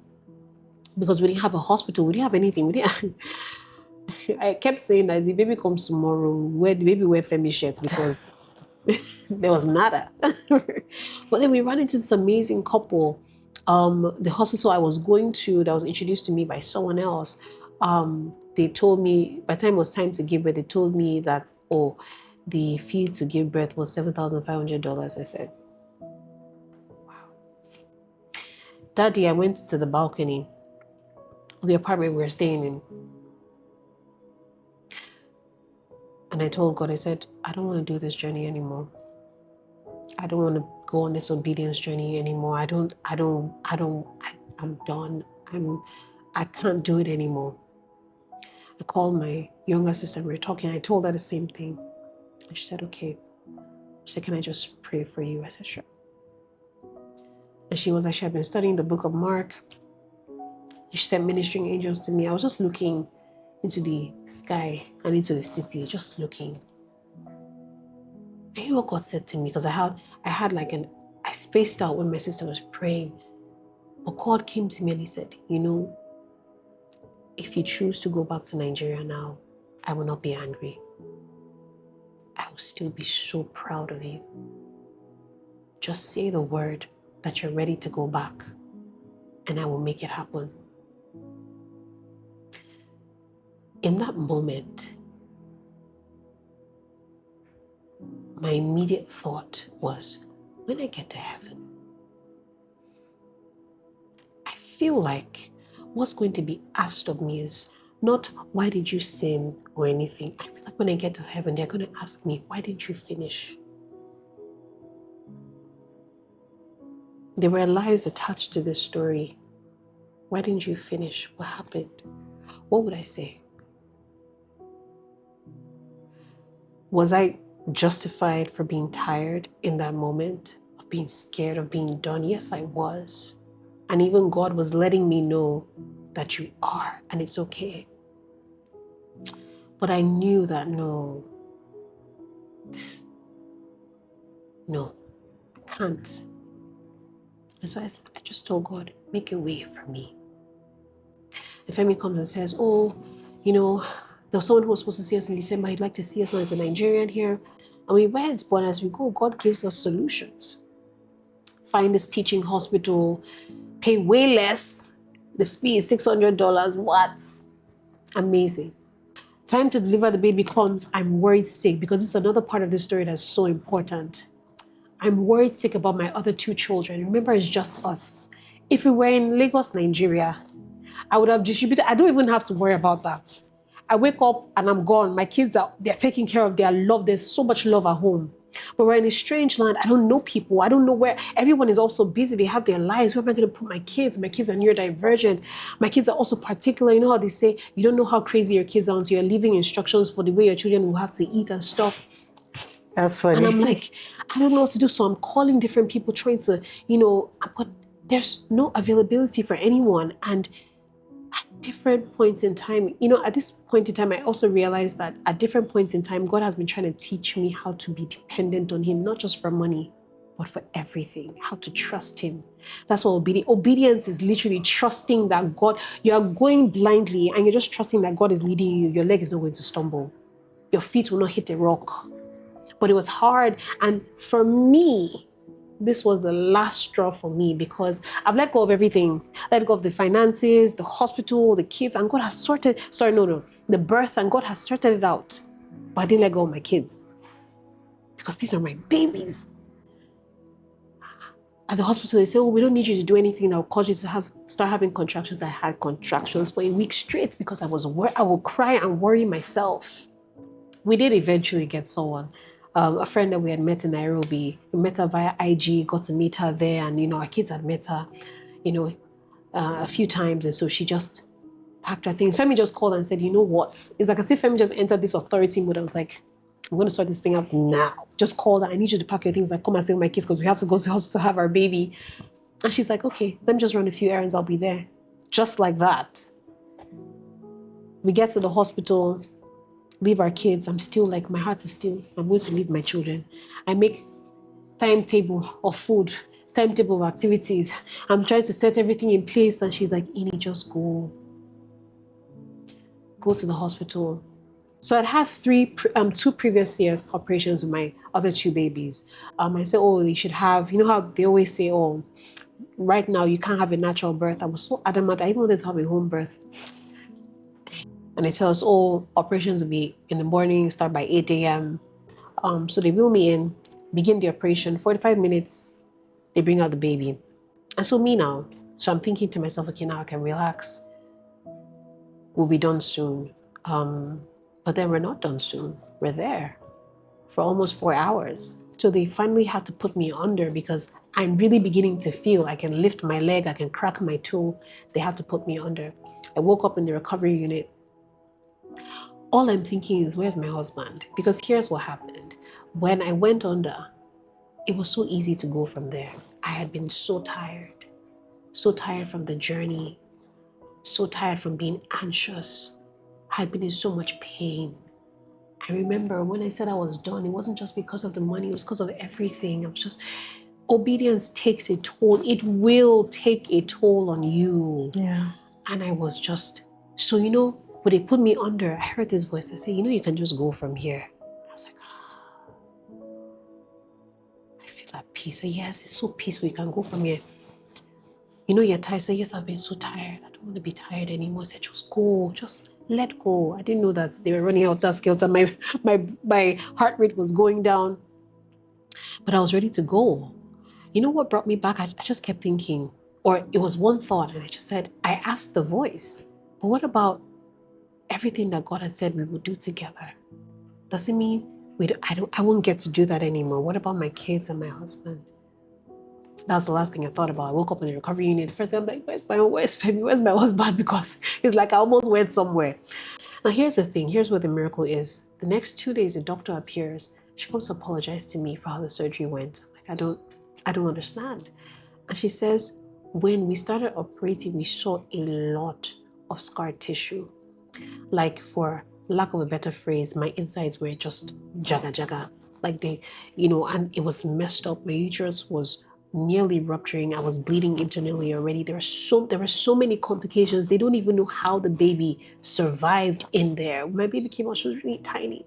because we didn't have a hospital, we didn't have anything. We didn't. I kept saying that the baby comes tomorrow, where the baby wear Femi shirts because there was nada. But then we ran into this amazing couple. The hospital I was going to, that was introduced to me by someone else, they told me, by the time it was time to give birth, they told me that, oh, the fee to give birth was $7,500. I said, wow. That day I went to the balcony of the apartment we were staying in. And I told God, I said, I don't want to do this journey anymore. I don't want to go on this obedience journey anymore. I'm done. I can't do it anymore. I called my younger sister, we were talking. I told her the same thing. And she said, okay. She said, can I just pray for you? I said, sure. And she was like, she had been studying the book of Mark. She sent ministering angels to me. I was just looking into the sky and into the city, just looking. And you know what God said to me? Because I spaced out when my sister was praying. But God came to me and he said, you know, if you choose to go back to Nigeria now, I will not be angry. I will still be so proud of you. Just say the word that you're ready to go back, and I will make it happen. In that moment, my immediate thought was, when I get to heaven, I feel like what's going to be asked of me is not, why did you sin or anything? I feel like when I get to heaven, they're going to ask me, why didn't you finish? There were lives attached to this story. Why didn't you finish? What happened? What would I say? Was I justified for being tired in that moment, of being scared, of being done? Yes, I was. And even God was letting me know that you are, and it's okay. But I knew that no, I can't. And so I just told God, make a way for me. And Femi comes and says, oh, you know, there was someone who was supposed to see us in December. He'd like to see us now as a Nigerian here. And we went, but as we go, God gives us solutions. Find this teaching hospital, pay way less. The fee is $600. What? Amazing. Time to deliver the baby comes. I'm worried sick, because it's another part of the story that's so important. I'm worried sick about my other two children. Remember, it's just us. If we were in Lagos, Nigeria, I would have distributed. I don't even have to worry about that. I wake up and I'm gone. My kids they're taken care of. They're loved. There's so much love at home. But we're in a strange land. I don't know people. I don't know where. Everyone is also busy. They have their lives. Where am I going to put my kids? My kids are neurodivergent. My kids are also particular. You know how they say, you don't know how crazy your kids are until you're leaving instructions for the way your children will have to eat and stuff. That's funny. And I'm like, I don't know what to do. So I'm calling different people, trying to, but there's no availability for anyone. And at different points in time, at this point in time, I also realized that at different points in time, God has been trying to teach me how to be dependent on him, not just for money, but for everything, how to trust him. That's what obedience is, literally trusting that God, you are going blindly and you're just trusting that God is leading you. Your leg is not going to stumble. Your feet will not hit a rock. But it was hard. And for me, this was the last straw for me, because I've let go of everything. Let go of the finances, the hospital, the kids, and God has the birth, and God has sorted it out. But I didn't let go of my kids, because these are my babies. At the hospital, they say, we don't need you to do anything that will cause you to start having contractions. I had contractions for a week straight because I would cry and worry myself. We did eventually get someone. A friend that we had met in Nairobi. We met her via IG, got to meet her there, and our kids had met her, a few times, and so she just packed her things. Femi just called and said, you know what? It's like as if Femi just entered this authority mode. I was like, I'm going to sort this thing out now. Just called her. I need you to pack your things. Like, come and stay with my kids because we have to go to the hospital to have our baby. And she's like, okay, let me just run a few errands. I'll be there. Just like that. We get to the hospital. Leave our kids. I'm still like, my heart is still, I'm going to leave my children. I make timetable of food, timetable of activities. I'm trying to set everything in place. And she's like, Ini, just go. Go to the hospital. So I'd had two previous years operations with my other two babies. I said, oh, you should have, you know how they always say, oh, right now you can't have a natural birth. I was so adamant. I even wanted to have a home birth. And they tell us, oh, operations will be in the morning, start by 8 a.m. So they wheel me in, begin the operation, 45 minutes, they bring out the baby. And so me now, so I'm thinking to myself, okay, now I can relax. We'll be done soon. But then we're not done soon. We're there for almost 4 hours. So they finally had to put me under because I'm really beginning to feel I can lift my leg, I can crack my toe. They had to put me under. I woke up in the recovery unit. All I'm thinking is, where's my husband? Because here's what happened. When I went under, it was so easy to go from there. I had been so tired from the journey, so tired from being anxious. I had been in so much pain. I remember when I said I was done, it wasn't just because of the money, it was because of everything. I was just, obedience takes a toll. It will take a toll on you. Yeah. And I was just, so when they put me under, I heard this voice. I said, you can just go from here. I was like, I feel at peace. I said, yes, it's so peaceful. You can go from here. You're tired. I said, yes, I've been so tired. I don't want to be tired anymore. I said, just go. Just let go. I didn't know that they were running out of skelter. My heart rate was going down. But I was ready to go. You know what brought me back? I just kept thinking, or it was one thought, and I just said, I asked the voice, but what about everything that God had said we would do together? Does it mean I won't get to do that anymore? What about my kids and my husband? That's the last thing I thought about. I woke up in the recovery unit. First thing I'm like, where's my husband? Because it's like I almost went somewhere. Now here's the thing. Here's what the miracle is. The next 2 days, the doctor appears. She comes to apologize to me for how the surgery went. I'm like, I don't understand. And she says, when we started operating, we saw a lot of scar tissue. Like, for lack of a better phrase, my insides were just jaga. Like and it was messed up. My uterus was nearly rupturing. I was bleeding internally already. There were so many complications. They don't even know how the baby survived in there. When my baby came out, she was really tiny.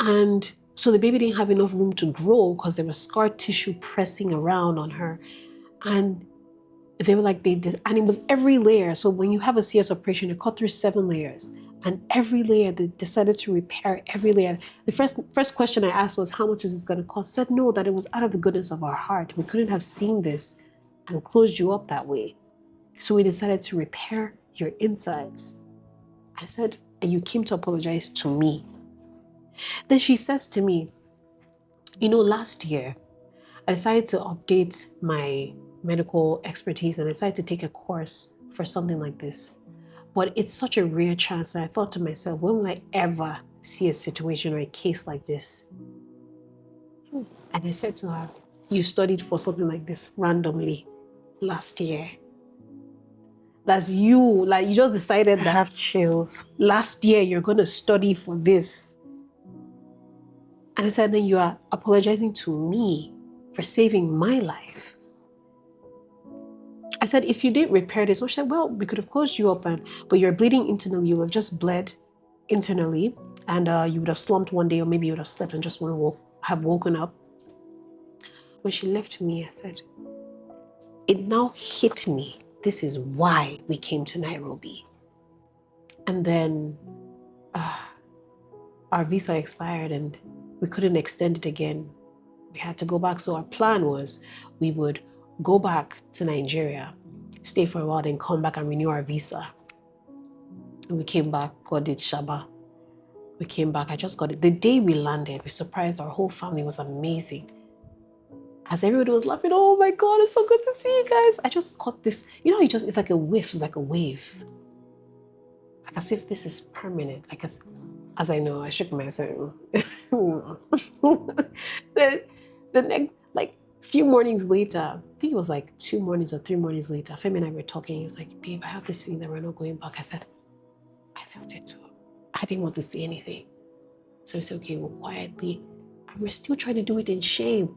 And so the baby didn't have enough room to grow because there was scar tissue pressing around on her. And they were like, and it was every layer. So when you have a CS operation, you cut through 7 layers. And every layer, they decided to repair every layer. The first question I asked was, how much is this going to cost? I said, no, that it was out of the goodness of our heart. We couldn't have seen this and closed you up that way. So we decided to repair your insides. I said, and you came to apologize to me. Then she says to me, last year, I decided to update my medical expertise and I decided to take a course for something like this. But it's such a rare chance that I thought to myself, when will I ever see a situation or a case like this? And I said to her, you studied for something like this randomly last year. That's you, like you just decided that I have chills. Last year you're going to study for this. And I said, then you are apologizing to me for saving my life. I said, if you didn't repair this, she said, well, we could have closed you up, but you're bleeding internally. You would have just bled internally, and you would have slumped one day, or maybe you would have slept and just have woken up. When she left me, I said, it now hit me. This is why we came to Nairobi. And then our visa expired and we couldn't extend it again. We had to go back. So our plan was we would go back to Nigeria, stay for a while, then come back and renew our visa. And we came back, God did Shaba. We came back, I just got it. The day we landed, we surprised our whole family. It was amazing. As everybody was laughing, oh my God, it's so good to see you guys. I just caught this, it's like a whiff, it's like a wave. Like as if this is permanent. Like as I know, I shook myself. The next, few mornings later, I think it was like 2 mornings or 3 mornings later, Femi and I were talking. He was like, babe, I have this feeling that we're not going back. I said, I felt it too. I didn't want to say anything. So we said, okay, well, quietly. And we're still trying to do it in shame.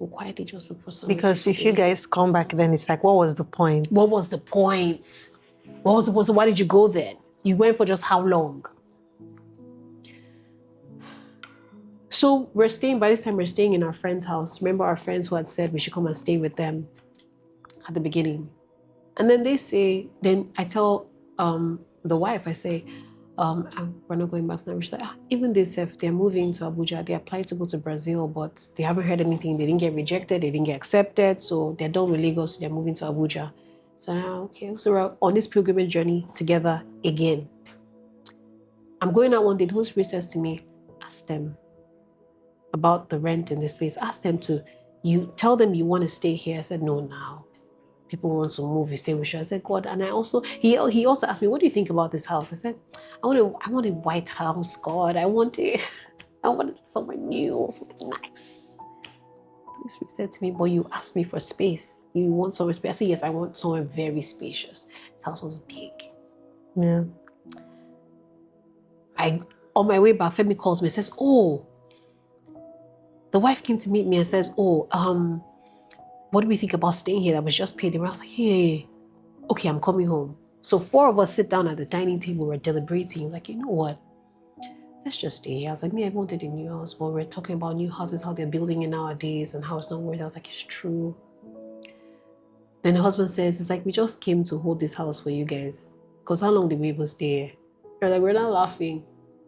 We'll quietly just look for somewhere Because to if you stay. guys come back, then it's like, what was the point? What was the point? What was the point? So why did you go then? You went for just how long? So by this time we're staying in our friend's house. Remember our friends who had said we should come and stay with them at the beginning. And then then I tell the wife, I say, we're not going back to Nigeria. She's like, even they said they're moving to Abuja. They applied to go to Brazil, but they haven't heard anything. They didn't get rejected. They didn't get accepted. So they're done with Lagos. They're moving to Abuja. So, okay. So we're on this pilgrimage journey together again. I'm going out one day. The Holy Spirit says to me, ask them about the rent in this place. Ask them tell them you want to stay here. I said, no, now. People want to move, you say we should. I said, God, and he also asked me, what do you think about this house? I said, I want a white house, God. I want somewhere new, something nice. The Spirit said to me, but you asked me for space. You want somewhere space? I said, yes, I want somewhere very spacious. This house was big. Yeah. On my way back, Femi calls me and says, oh, the wife came to meet me and says, oh, what do we think about staying here? That was just paid. And I was like, hey, okay, I'm coming home. So 4 of us sit down at the dining table. We're deliberating. Like, you know what? Let's just stay here. I was like, I wanted a new house. But we're talking about new houses, how they're building it nowadays and how it's not worth it. I was like, it's true. Then the husband says, it's like, we just came to hold this house for you guys. Because how long did we even stay here? We're like, we're not laughing.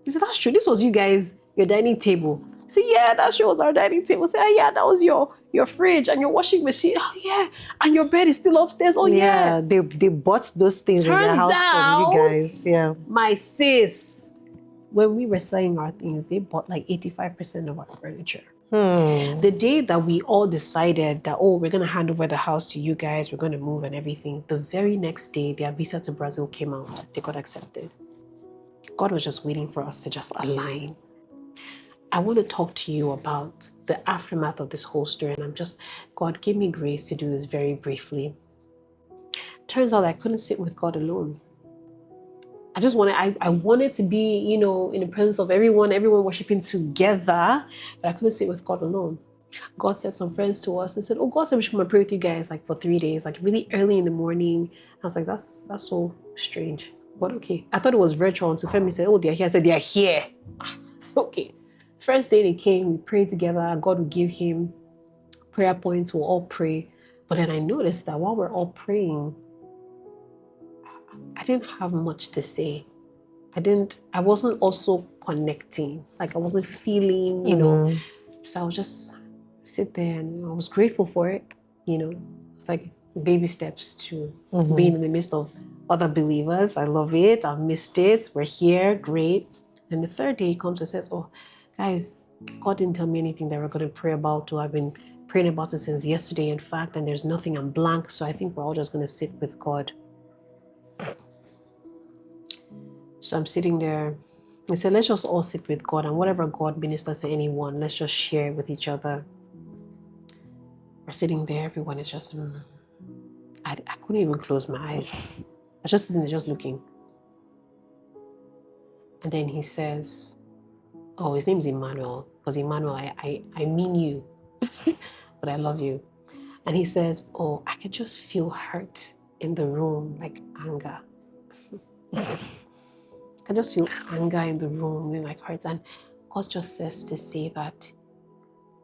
He said, that's true. This was you guys, your dining table. I said, yeah, that sure was our dining table. I said, yeah, that was your fridge and your washing machine. Oh, yeah. And your bed is still upstairs. Oh, yeah. They bought those things in their house from you guys. Yeah. My sis, when we were selling our things, they bought like 85% of our furniture. The day that we all decided that, we're going to hand over the house to you guys, we're going to move and everything, the very next day, their visa to Brazil came out. They got accepted. God was just waiting for us to just align. I want to talk to you about the aftermath of this whole story. And God, give me grace to do this very briefly. Turns out I couldn't sit with God alone. I wanted to be, in the presence of everyone worshiping together, but I couldn't sit with God alone. God sent some friends to us and said, God said we should come and pray with you guys like for 3 days, like really early in the morning. I was like, that's so strange. But okay. I thought it was virtual until Femi said, they're here. I said, they're here. Okay. First day they came, we prayed together. God would give him prayer points. We'll all pray. But then I noticed that while we're all praying, I didn't have much to say. I wasn't also connecting. Like I wasn't feeling, So I was just sit there and I was grateful for it. It's like baby steps to being in the midst of other believers. I love it. I've missed it. We're here. Great. And the third day he comes and says, guys, God didn't tell me anything that we're going to pray about. I've been praying about it since yesterday, in fact, and there's nothing. I'm blank. So I think we're all just going to sit with God. So I'm sitting there. He said, let's just all sit with God, and whatever God ministers to anyone, let's just share with each other. We're sitting there. Everyone is just, I couldn't even close my eyes. I was just sitting there, just looking. And then he says, his name is Emmanuel, because Emmanuel, I mean you, but I love you. And he says, I can just feel hurt in the room, like anger. I can just feel anger in the room, like hurt. And God just says to say that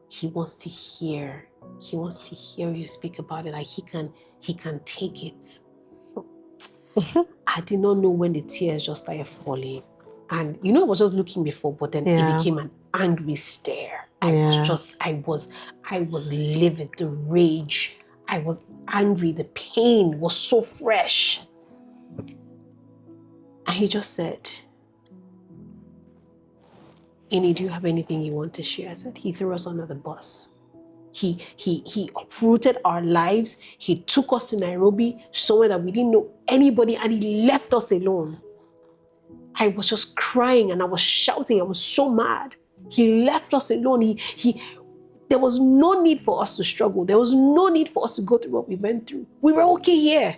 he wants to hear you speak about it. Like he can take it. I did not know when the tears just started falling. And I was just looking before, but then it became an angry stare. I was livid, the rage. I was angry. The pain was so fresh. And he just said, Ini, do you have anything you want to share? I said, he threw us under the bus. He uprooted our lives. He took us to Nairobi, somewhere that we didn't know anybody, and he left us alone. I was just crying and I was shouting. I was so mad. He left us alone. There was no need for us to struggle. There was no need for us to go through what we went through. We were okay here.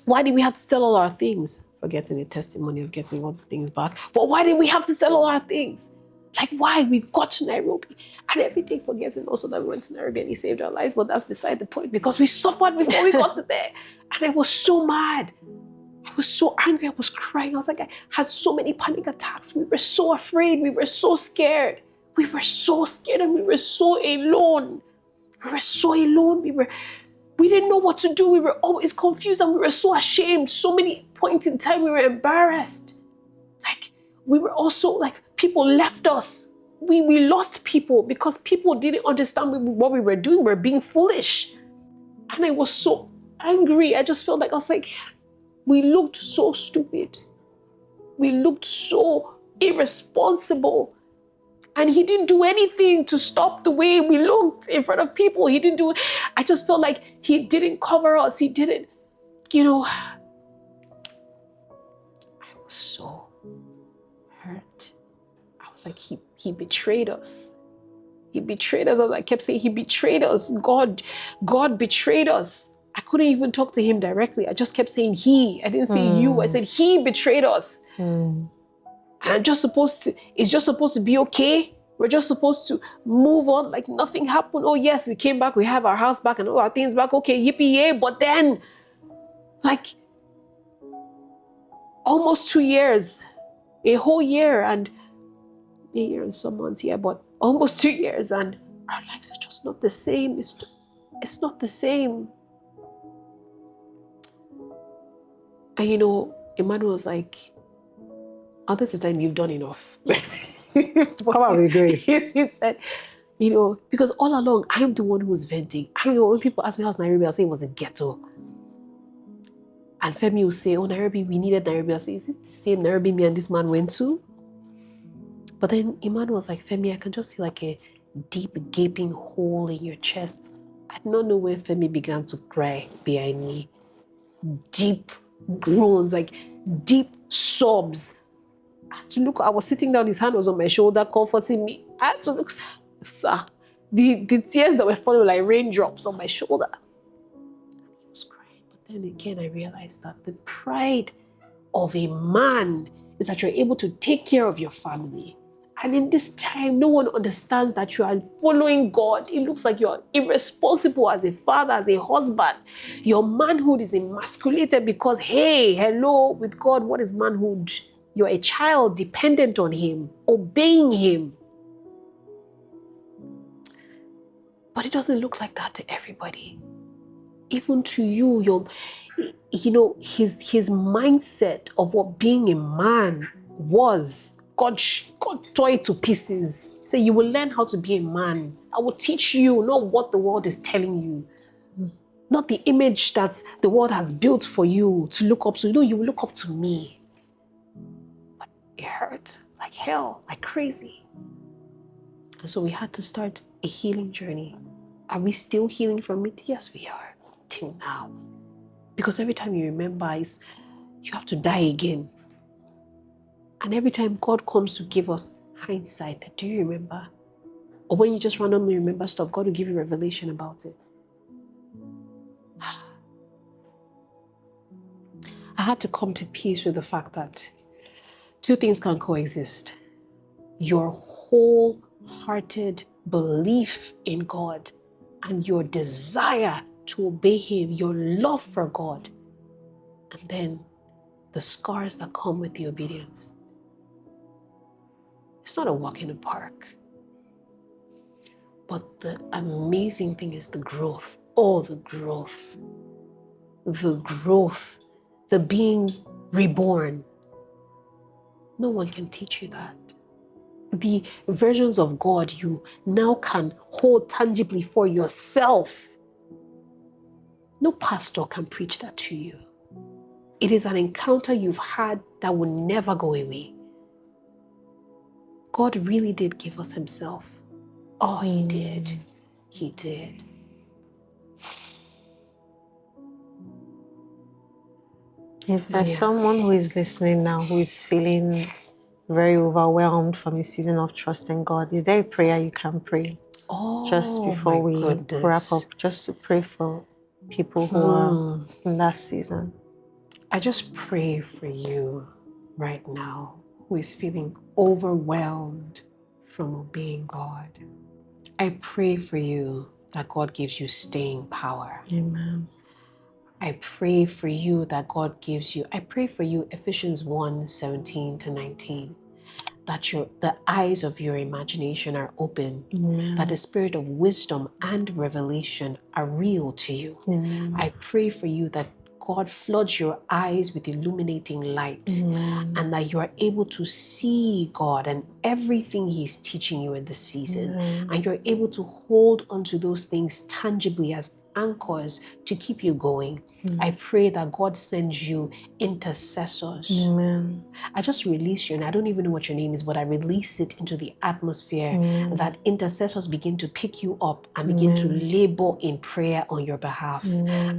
Why did we have to sell all our things? Forgetting the testimony of getting all the things back. But why did we have to sell all our things? Like, why? We got to Nairobi. And everything forgetting also that we went to Nairobi and he saved our lives. But that's beside the point because we suffered before we got to there. And I was so mad. I was so angry. I was crying. I was like, I had so many panic attacks. We were so afraid. We were so scared. We were so scared and we were so alone. We were so alone. We didn't know what to do. We were always confused and we were so ashamed. So many points in time we were embarrassed. Like, we were also like, people left us. We lost people because people didn't understand what we were doing. We were being foolish. And I was so angry. I just felt like, I was like, we looked so stupid. We looked so irresponsible. And he didn't do anything to stop the way we looked in front of people. He didn't do it. I just felt like he didn't cover us. He didn't, I was so hurt. I was like, he betrayed us. He betrayed us. As I kept saying, he betrayed us. God betrayed us. I couldn't even talk to him directly. I just kept saying he. I didn't say you. I said he betrayed us. And it's just supposed to be okay. We're just supposed to move on like nothing happened. Oh yes, we came back. We have our house back and all our things back. Okay, yippee yay. But then, like, almost 2 years, a whole year and a year and some months, yeah, but almost 2 years and our lives are just not the same. It's not the same. And Emmanuel was like, this is time you've done enough. Come on, we agree. He said, because all along, I am the one who was venting. I know when people ask me how's Nairobi, I'll say it was a ghetto. And Femi will say, oh, Nairobi, we needed Nairobi. I'll say, is it the same Nairobi me and this man went to? But then Emmanuel was like, Femi, I can just see like a deep gaping hole in your chest. I did not know when Femi began to cry behind me. Deep groans, like deep sobs. I had to look. I was sitting down, his hand was on my shoulder, comforting me. I had to look, sir. The tears that were falling like raindrops on my shoulder. He was crying. But then again, I realized that the pride of a man is that you're able to take care of your family. And in this time, no one understands that you are following God. It looks like you're irresponsible as a father, as a husband. Your manhood is emasculated because, hey, hello, with God, what is manhood? You're a child dependent on him, obeying him. But it doesn't look like that to everybody. Even to you, his mindset of what being a man was, God tore it to pieces. So you will learn how to be a man. I will teach you, not what the world is telling you. Not the image that the world has built for you to look up to. You will look up to me. But it hurt like hell, like crazy. And so we had to start a healing journey. Are we still healing from it? Yes, we are. Till now. Because every time you remember, you have to die again. And every time God comes to give us hindsight, do you remember? Or when you just randomly remember stuff, God will give you revelation about it. I had to come to peace with the fact that two things can coexist. Your wholehearted belief in God and your desire to obey him, your love for God, and then the scars that come with the obedience. It's not a walk in the park. But the amazing thing is the growth. Oh, the growth. The growth. The being reborn. No one can teach you that. The versions of God you now can hold tangibly for yourself. No pastor can preach that to you. It is an encounter you've had that will never go away. God really did give us himself. Oh, he did. He did. If there's someone who is listening now who is feeling very overwhelmed from a season of trusting God, is there a prayer you can pray? Just before we wrap up, just to pray for people who are in that season. I just pray for you right now who is feeling overwhelmed, from obeying God. I pray for you that God gives you staying power. Amen. I pray for you that God gives you, I pray for you, Ephesians 1:17-19, that the eyes of your imagination are open, Amen. that the spirit of wisdom and revelation are real to you. Amen. I pray for you that God floods your eyes with illuminating light, and that you are able to see God and everything He's teaching you in this season, and you're able to hold onto those things tangibly as anchors to keep you going. I pray that God sends you intercessors. Amen. I just release you, and I don't even know what your name is, but I release it into the atmosphere that intercessors begin to pick you up and begin to labor in prayer on your behalf.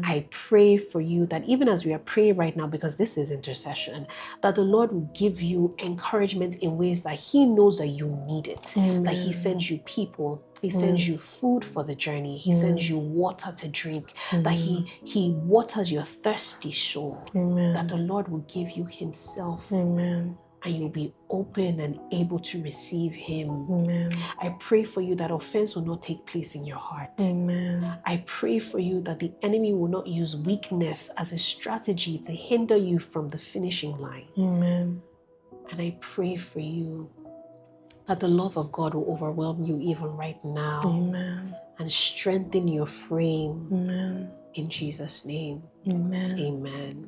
I pray for you that even as we are praying right now, because this is intercession, that the Lord will give you encouragement in ways that He knows that you need it, that He sends you people, He sends you food for the journey, He sends you water to drink, that He waters your thirsty soul, that the Lord will give you Himself, and you'll be open and able to receive Him. I pray for you that offense will not take place in your heart. I pray for you that the enemy will not use weakness as a strategy to hinder you from the finishing line. And I pray for you that the love of God will overwhelm you even right now. And strengthen your frame. In Jesus' name. Amen.